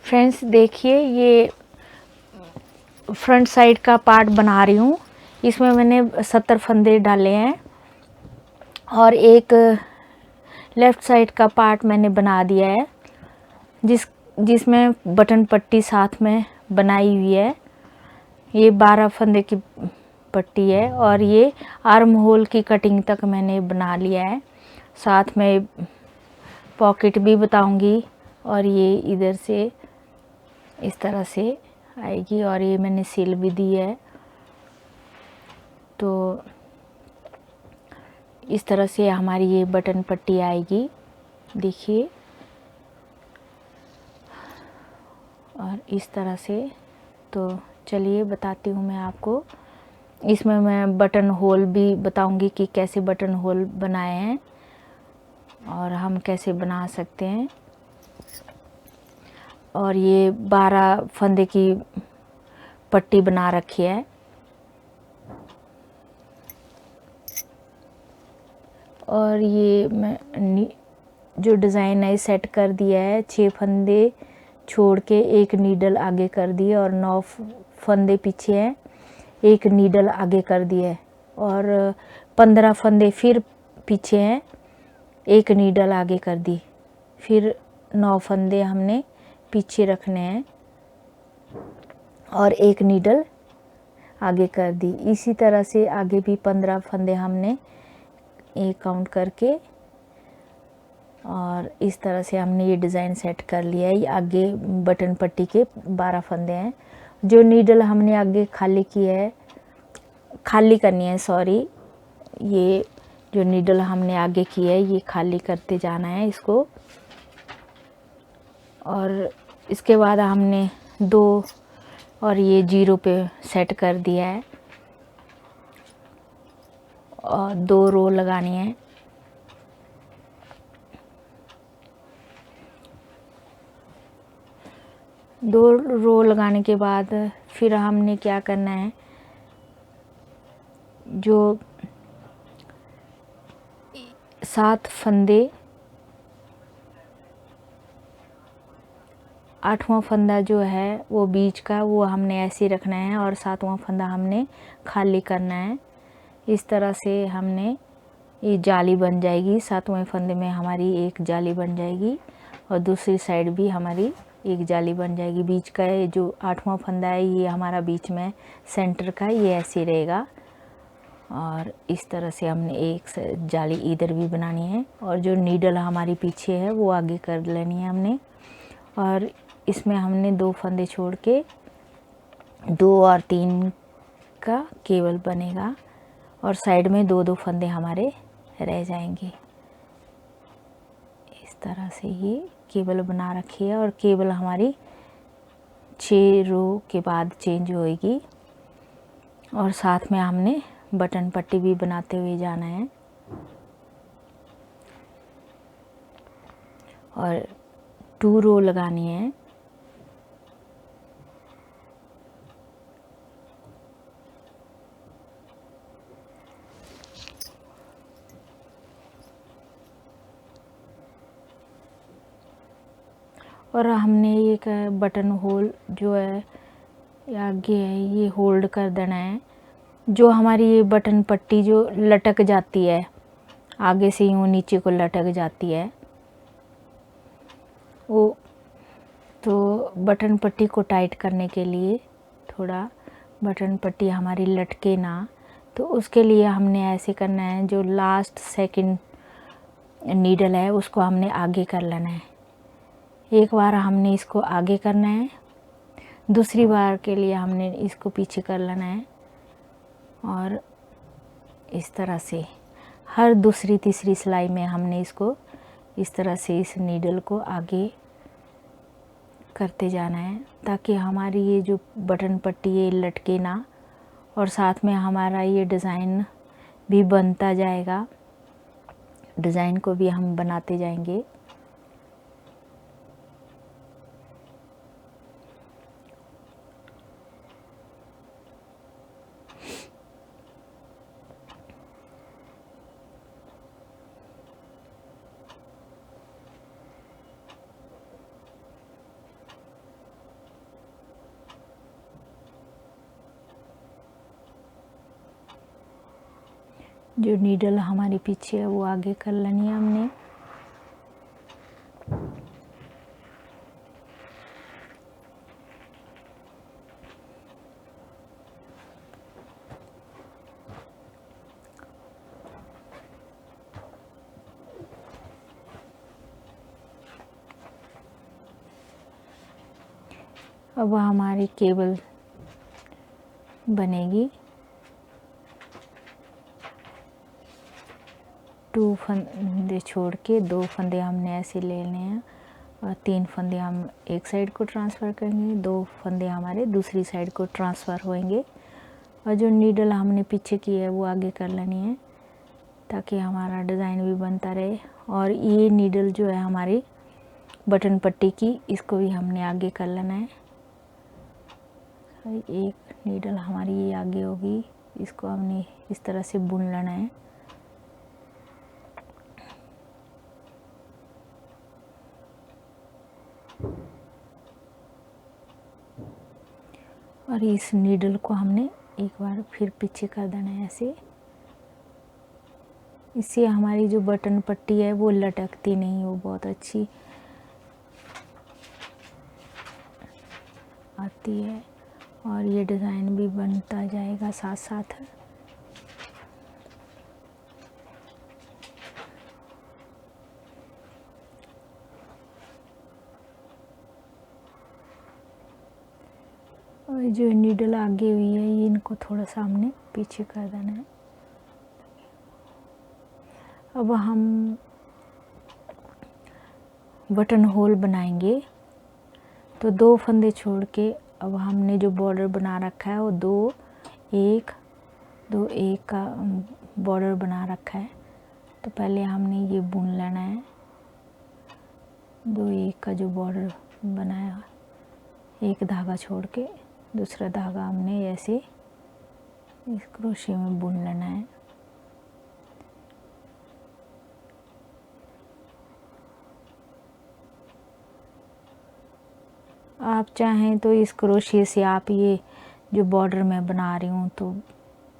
Friends देखिए, ये front side का पार्ट बना रही हूँ। इसमें मैंने 70 फंदे डाले हैं और एक लेफ़्ट साइड का पार्ट मैंने बना दिया है, जिसमें बटन पट्टी साथ में बनाई हुई है। ये 12 फंदे की पट्टी है और ये आर्म होल की कटिंग तक मैंने बना लिया है। साथ में पॉकेट भी बताऊंगी और ये इधर से इस तरह से आएगी और ये मैंने सिल भी दी है। तो इस तरह से हमारी ये बटन पट्टी आएगी, देखिए। और इस तरह से, तो चलिए बताती हूँ मैं आपको। इसमें मैं बटन होल भी बताऊंगी कि कैसे बटन होल बनाए हैं और हम कैसे बना सकते हैं। और ये 12 फंदे की पट्टी बना रखी है और ये मैं जो डिज़ाइन है सेट कर दिया है। 6 फंदे छोड़ के एक नीडल आगे कर दिए और 9 फंदे पीछे हैं, एक नीडल आगे कर दिए और 15 फंदे फिर पीछे हैं, एक नीडल आगे कर दी। फिर 9 फंदे हमने पीछे रखने हैं और एक नीडल आगे कर दी। इसी तरह से आगे भी 15 फंदे हमने एक काउंट करके और इस तरह से हमने ये डिज़ाइन सेट कर लिया है। ये आगे बटन पट्टी के 12 फंदे हैं। जो नीडल हमने आगे खाली करनी है, सॉरी, ये जो नीडल हमने आगे की है ये खाली करते जाना है इसको। और इसके बाद हमने 2 और ये 0 पे सेट कर दिया है और 2 रो लगानी है। दो रो लगाने के बाद फिर हमने क्या करना है, जो 7 फंदे, 8वां फंदा जो है वो बीच का, वो हमने ऐसे रखना है और 7वां फंदा हमने खाली करना है। इस तरह से हमने ये जाली बन जाएगी। 7वें फंदे में हमारी एक जाली बन जाएगी और दूसरी साइड भी हमारी एक जाली बन जाएगी। बीच का ये जो 8वां फंदा है ये हमारा बीच में सेंटर का ये ऐसे रहेगा और इस तरह से हमने एक जाली इधर भी बनानी है और जो नीडल हमारी पीछे है वो आगे कर लेनी है हमने। और इसमें हमने 2 फंदे छोड़ के 2 और 3 का केबल बनेगा और साइड में 2-2 फंदे हमारे रह जाएंगे। इस तरह से ये केबल बना रखी है और केबल हमारी 6 रो के बाद चेंज होएगी और साथ में हमने बटन पट्टी भी बनाते हुए जाना है। और 2 रो लगानी है। और हमने एक बटन होल जो है आगे है ये होल्ड कर देना है। जो हमारी ये बटन पट्टी जो लटक जाती है आगे से यूँ नीचे को लटक जाती है, वो तो बटन पट्टी को टाइट करने के लिए थोड़ा बटन पट्टी हमारी लटके ना, तो उसके लिए हमने ऐसे करना है। जो लास्ट सेकंड नीडल है उसको हमने आगे कर लेना है। एक बार हमने इसको आगे करना है, दूसरी बार के लिए हमने इसको पीछे कर लेना है और इस तरह से हर दूसरी तीसरी सिलाई में हमने इसको इस तरह से इस नीडल को आगे करते जाना है ताकि हमारी ये जो बटन पट्टी ये लटके ना और साथ में हमारा ये डिज़ाइन भी बनता जाएगा। डिज़ाइन को भी हम बनाते जाएंगे। जो नीडल हमारी पीछे है वो आगे कर लेनी है हमने। अब हमारी केबल बनेगी। 2 फंदे छोड़ के 2 फंदे हमने ऐसे ले लेने हैं और 3 फंदे हम एक साइड को ट्रांसफ़र करेंगे, 2 फंदे हमारे दूसरी साइड को ट्रांसफ़र होंगे और जो नीडल हमने पीछे की है वो आगे कर लेनी है ताकि हमारा डिज़ाइन भी बनता रहे। और ये नीडल जो है हमारी बटन पट्टी की, इसको भी हमने आगे कर लेना है। एक नीडल हमारी ये आगे होगी, इसको हमने इस तरह से बुन लेना है। और इस नीडल को हमने एक बार फिर पीछे कर देना है ऐसे। इससे हमारी जो बटन पट्टी है वो लटकती नहीं, वो बहुत अच्छी आती है और ये डिज़ाइन भी बनता जाएगा साथ साथ। और जो नीडल आगे हुई है ये इनको थोड़ा सा हमने पीछे कर देना है। अब हम बटन होल बनाएंगे तो 2 फंदे छोड़ के अब हमने जो बॉर्डर बना रखा है वो 2 1 2 1 का बॉर्डर बना रखा है। तो पहले हमने ये बुन लेना है। 2 1 का जो बॉर्डर बनाया, एक धागा छोड़ के दूसरा धागा हमने ऐसे इस क्रोशे में बुन लेना है। आप चाहें तो इस क्रोशे से आप ये जो बॉर्डर मैं बना रही हूँ तो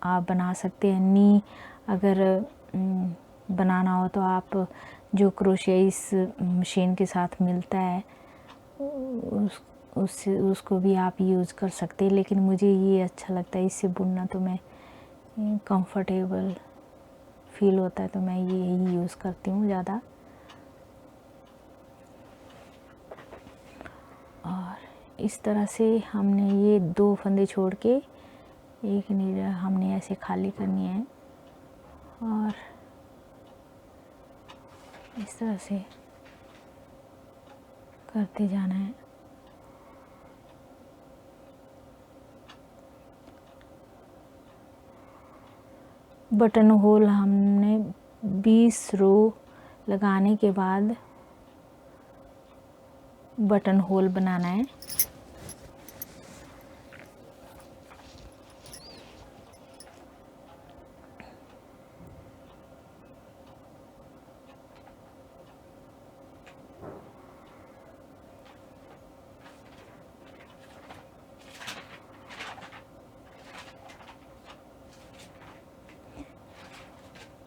आप बना सकते हैं। नी अगर बनाना हो तो आप जो क्रोशे इस मशीन के साथ मिलता है उसको भी आप यूज़ कर सकते हैं, लेकिन मुझे ये अच्छा लगता है इससे बुनना, तो मैं कंफर्टेबल फील होता है तो मैं यही यूज़ करती हूँ ज़्यादा। और इस तरह से हमने ये 2 फंदे छोड़ के एक नीडल हमने ऐसे खाली करनी है और इस तरह से करते जाना है। बटन होल हमने 20 रो लगाने के बाद बटन होल बनाना है।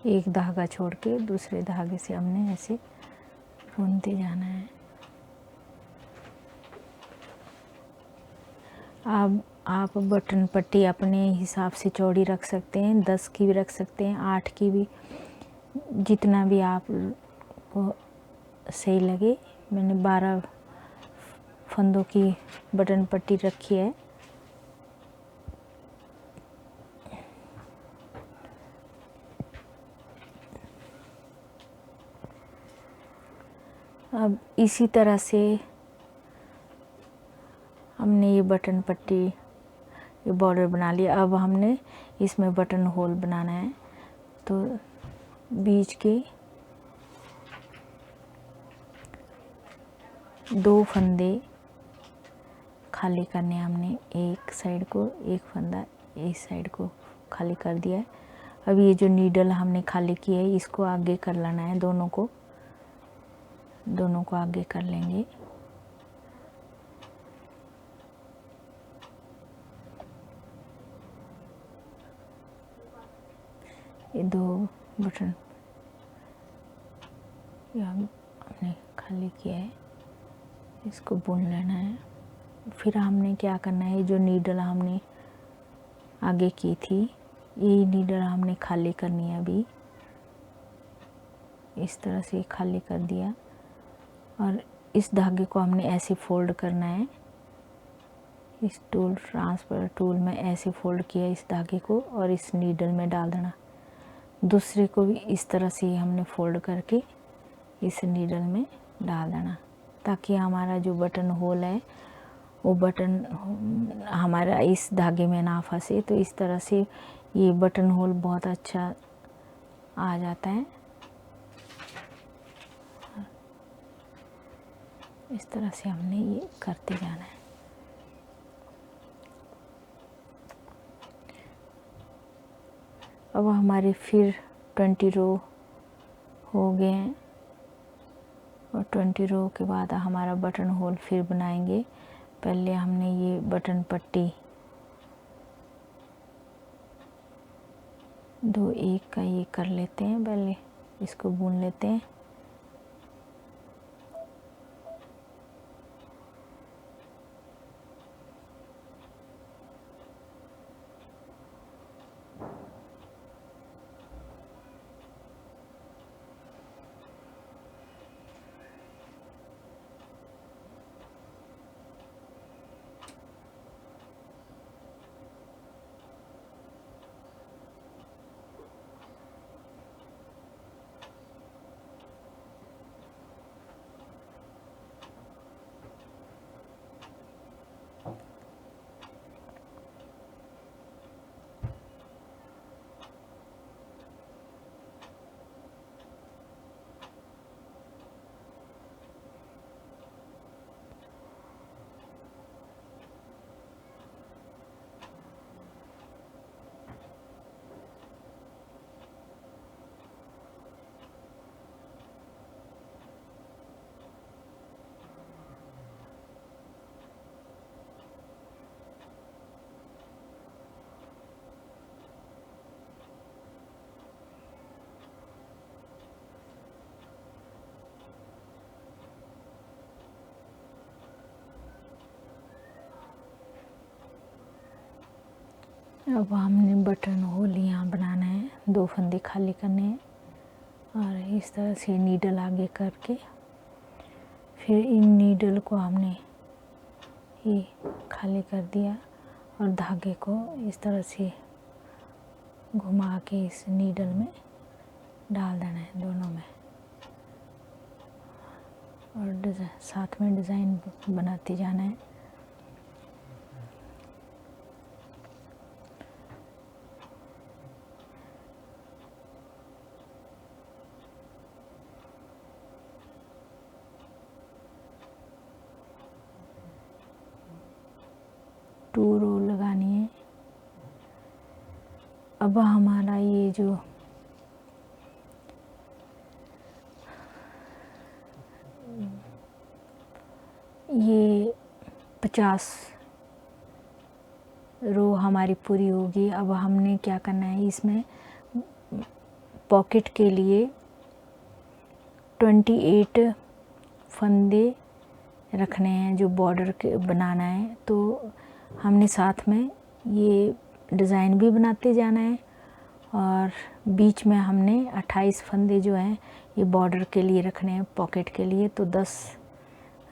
एक धागा छोड़ के दूसरे धागे से हमने ऐसे बुनते जाना है। अब आप बटन पट्टी अपने हिसाब से चौड़ी रख सकते हैं, 10 की भी रख सकते हैं, 8 की भी, जितना भी आप को सही लगे। मैंने 12 फंदों की बटन पट्टी रखी है। अब इसी तरह से हमने ये बटन पट्टी ये बॉर्डर बना लिया। अब हमने इसमें बटन होल बनाना है तो बीच के 2 फंदे खाली करने हमने, एक साइड को एक फंदा इस साइड को खाली कर दिया है। अब ये जो नीडल हमने खाली की है इसको आगे कर लेना है, दोनों को आगे कर लेंगे। ये 2 बटन ये हमने खाली किया है, इसको बुन लेना है। फिर हमने क्या करना है, जो नीडल हमने आगे की थी ये नीडल हमने खाली करनी है। अभी इस तरह से खाली कर दिया और इस धागे को हमने ऐसे फोल्ड करना है। इस टूल ट्रांसफर टूल में ऐसे फोल्ड किया इस धागे को और इस नीडल में डाल देना। दूसरे को भी इस तरह से ही हमने फोल्ड करके इस नीडल में डाल देना, ताकि हमारा जो बटन होल है वो बटन हमारा इस धागे में ना फंसे। तो इस तरह से ये बटन होल बहुत अच्छा आ जाता है। इस तरह से हमने ये करते जाना है। अब हमारे फिर 20 रो हो गए हैं और 20 रो के बाद हमारा बटन होल फिर बनाएंगे। पहले हमने ये बटन पट्टी 2 1 का ये कर लेते हैं, पहले इसको बुन लेते हैं। अब हमने बटन होल यहाँ बनाना है, 2 फंदे खाली करने हैं और इस तरह से नीडल आगे करके फिर इन नीडल को हमने ये खाली कर दिया और धागे को इस तरह से घुमा के इस नीडल में डाल देना है दोनों में और साथ में डिज़ाइन बनाते जाना है। टू रो लगानी है। अब हमारा ये जो ये 50 रो हमारी पूरी होगी। अब हमने क्या करना है, इसमें पॉकेट के लिए 28 फंदे रखने हैं जो बॉर्डर के बनाना है। तो हमने साथ में ये डिज़ाइन भी बनाते जाना है और बीच में हमने 28 फंदे जो हैं ये बॉर्डर के लिए रखने हैं, पॉकेट के लिए। तो 10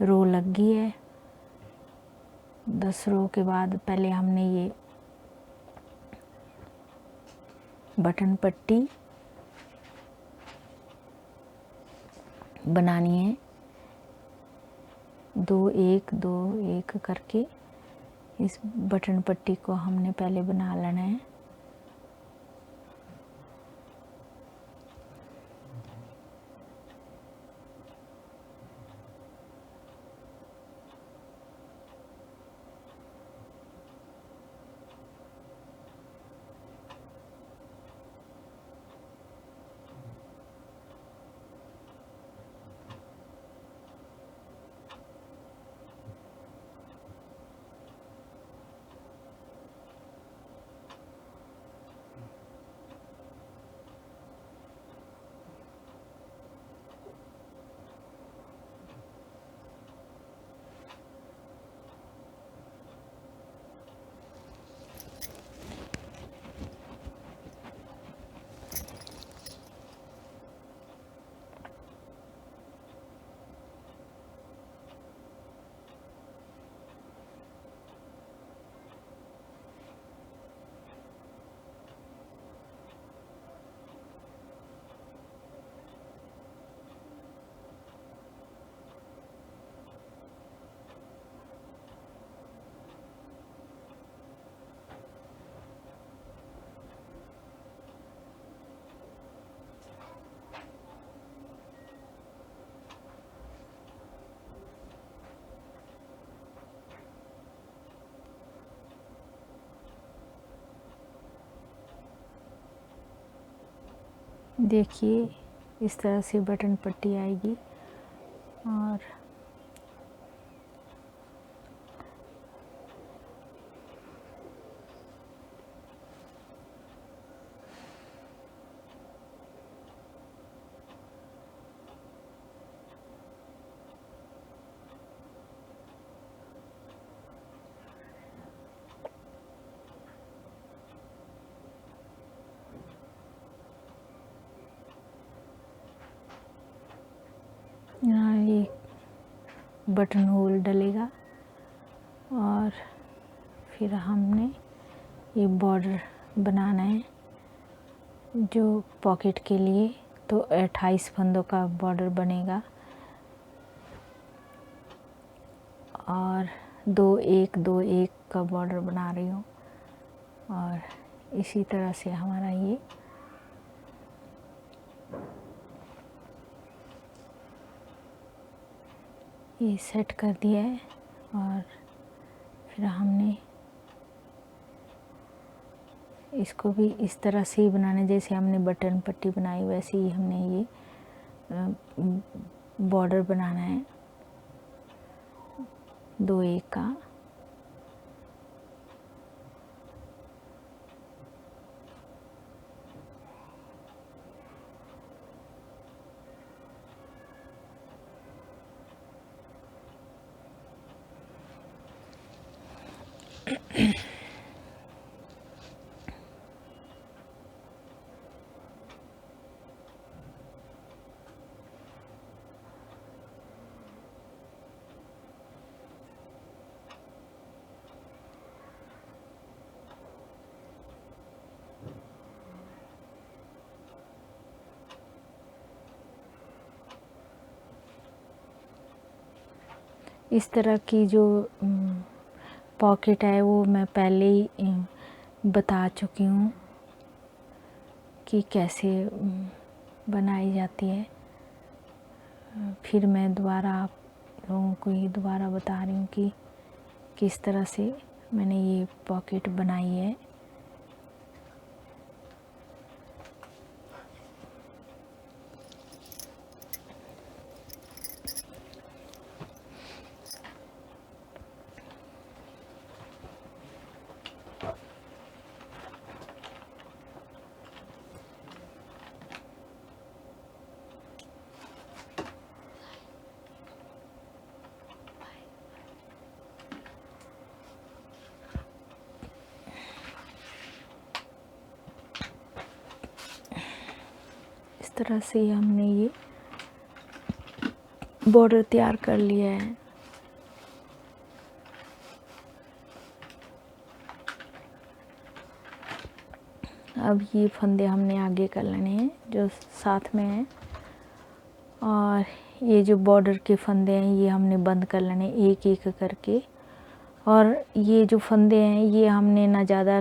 रो लग गई है। 10 रो के बाद पहले हमने ये बटन पट्टी बनानी है, 2 1 2 1 करके इस बटन पट्टी को हमने पहले बना लेना है। देखिए इस तरह से बटन पट्टी आएगी। और यहाँ एक बटन होल डलेगा और फिर हमने ये बॉर्डर बनाना है जो पॉकेट के लिए। तो 28 फंदों का बॉर्डर बनेगा और 2 1 2 1 का बॉर्डर बना रही हूँ। और इसी तरह से हमारा ये सेट कर दिया है। और फिर हमने इसको भी इस तरह से ही बनाना है, जैसे हमने बटन पट्टी बनाई वैसे ही हमने ये बॉर्डर बनाना है 2 1 का। इस तरह की जो पॉकेट है वो मैं पहले ही बता चुकी हूँ कि कैसे बनाई जाती है। फिर मैं दोबारा आप लोगों को ये दोबारा बता रही हूँ कि किस तरह से मैंने ये पॉकेट बनाई है। इस तरह से हमने ये बॉर्डर तैयार कर लिया है। अब ये फंदे हमने आगे कर लेने हैं जो साथ में हैं। और ये जो बॉर्डर के फंदे हैं ये हमने बंद कर लेने एक एक करके। और ये जो फंदे हैं ये हमने ना ज़्यादा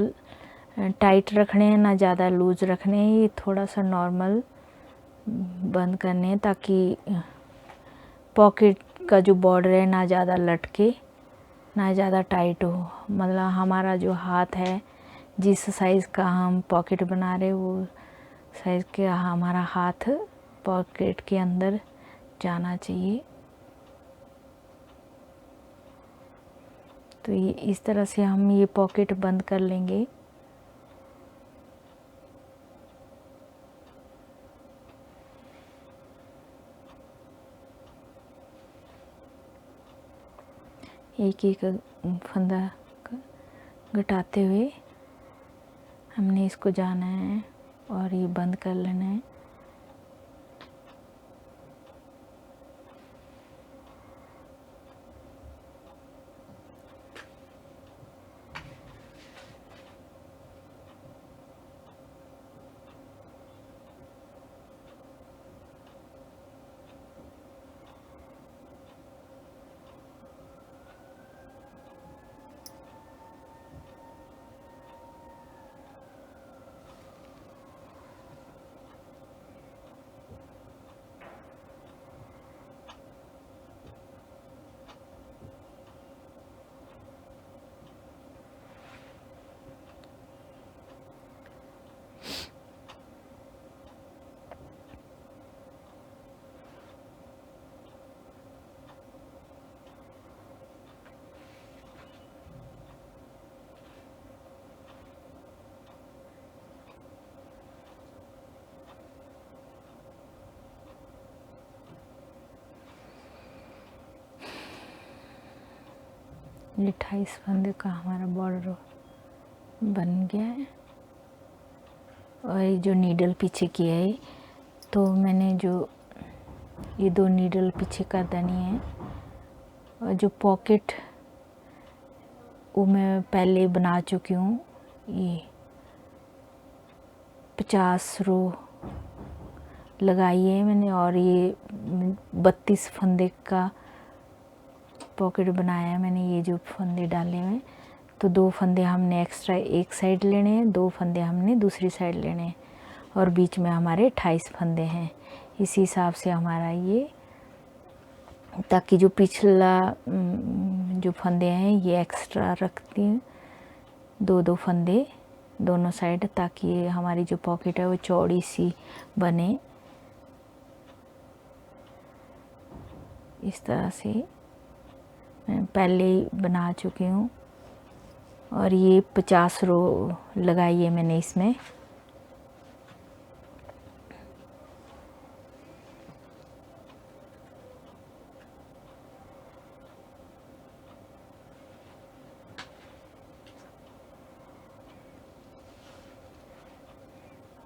टाइट रखने हैं ना ज़्यादा लूज रखने हैं, ये थोड़ा सा नॉर्मल बंद करने हैं ताकि पॉकेट का जो बॉर्डर है ना ज़्यादा लटके ना ज़्यादा टाइट हो। मतलब हमारा जो हाथ है जिस साइज़ का हम पॉकेट बना रहे वो साइज़ का हमारा हाथ पॉकेट के अंदर जाना चाहिए। तो ये इस तरह से हम ये पॉकेट बंद कर लेंगे। एक एक फंदा घटाते हुए हमने इसको जाना है और ये बंद कर लेना है। ये 28 फंदे का हमारा बॉर्डर बन गया है। और ये जो नीडल पीछे की है, तो मैंने जो ये 2 नीडल पीछे कर देनी है। और जो पॉकेट वो मैं पहले बना चुकी हूँ, ये 50 रो लगाई है मैंने। और ये 32 फंदे का पॉकेट बनाया है मैंने। ये जो फंदे डाले हुए, तो 2 फंदे हमने एक्स्ट्रा एक साइड लेने हैं, 2 फंदे हमने दूसरी साइड लेने हैं, और बीच में हमारे 28 फंदे हैं। इसी हिसाब से हमारा ये, ताकि जो पिछला जो फंदे हैं ये एक्स्ट्रा रखती हूँ, 2-2 फंदे दोनों साइड, ताकि ये हमारी जो पॉकेट है वो चौड़ी सी बने। इस तरह से मैं पहले ही बना चुकी हूँ। और ये 50 रो लगाई है मैंने इसमें।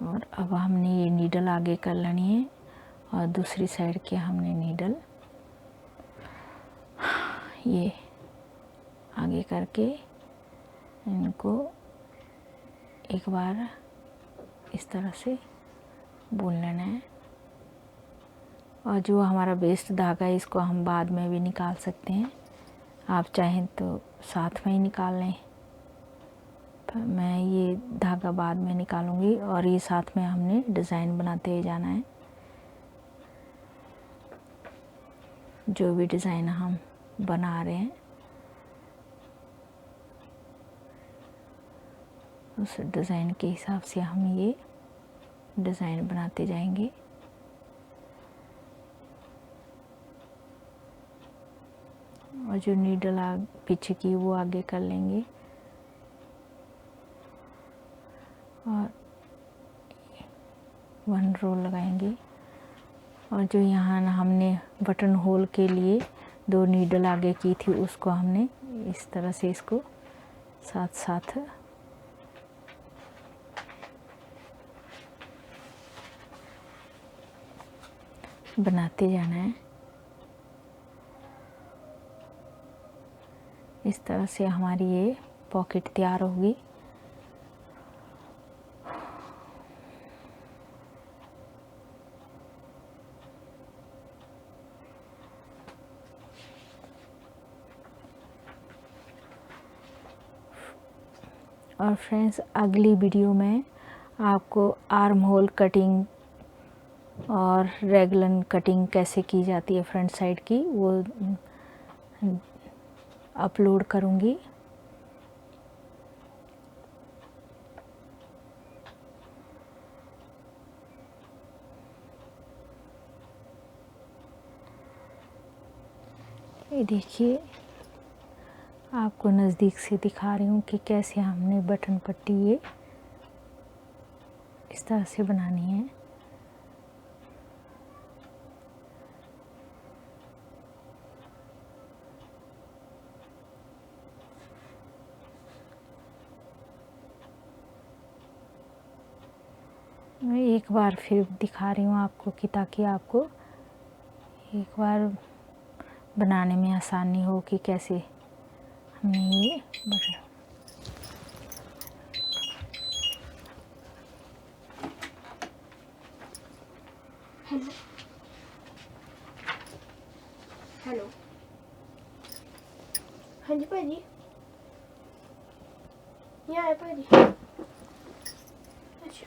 और अब हमने ये नीडल आगे कर लेनी है, और दूसरी साइड के हमने नीडल ये आगे करके इनको एक बार इस तरह से बुन लेना है। और जो हमारा वेस्ट धागा है, इसको हम बाद में भी निकाल सकते हैं, आप चाहें तो साथ में ही निकाल लें। मैं ये धागा बाद में निकालूंगी, और ये साथ में हमने डिज़ाइन बनाते हुए जाना है। जो भी डिज़ाइन हम बना रहे हैं, उस डिज़ाइन के हिसाब से हम ये डिज़ाइन बनाते जाएंगे। और जो नीडल पीछे की वो आगे कर लेंगे, और 1 रो लगाएंगे। और जो यहाँ हमने बटन होल के लिए 2 नीडल आगे की थी, उसको हमने इस तरह से इसको साथ साथ बनाते जाना है। इस तरह से हमारी ये पॉकेट तैयार होगी। और फ्रेंड्स, अगली वीडियो में आपको आर्म होल कटिंग और रेगलन कटिंग कैसे की जाती है फ्रंट साइड की, वो अपलोड करूँगी। ये देखिए, आपको नज़दीक से दिखा रही हूँ कि कैसे हमने बटन पट्टी ये इस तरह से बनानी है। मैं एक बार फिर दिखा रही हूँ आपको, कि ताकि आपको एक बार बनाने में आसानी हो कि कैसे हमने ये बटन। हेलो हेलो, हाँ जी भाजी, यहाँ है भाजी। अच्छा।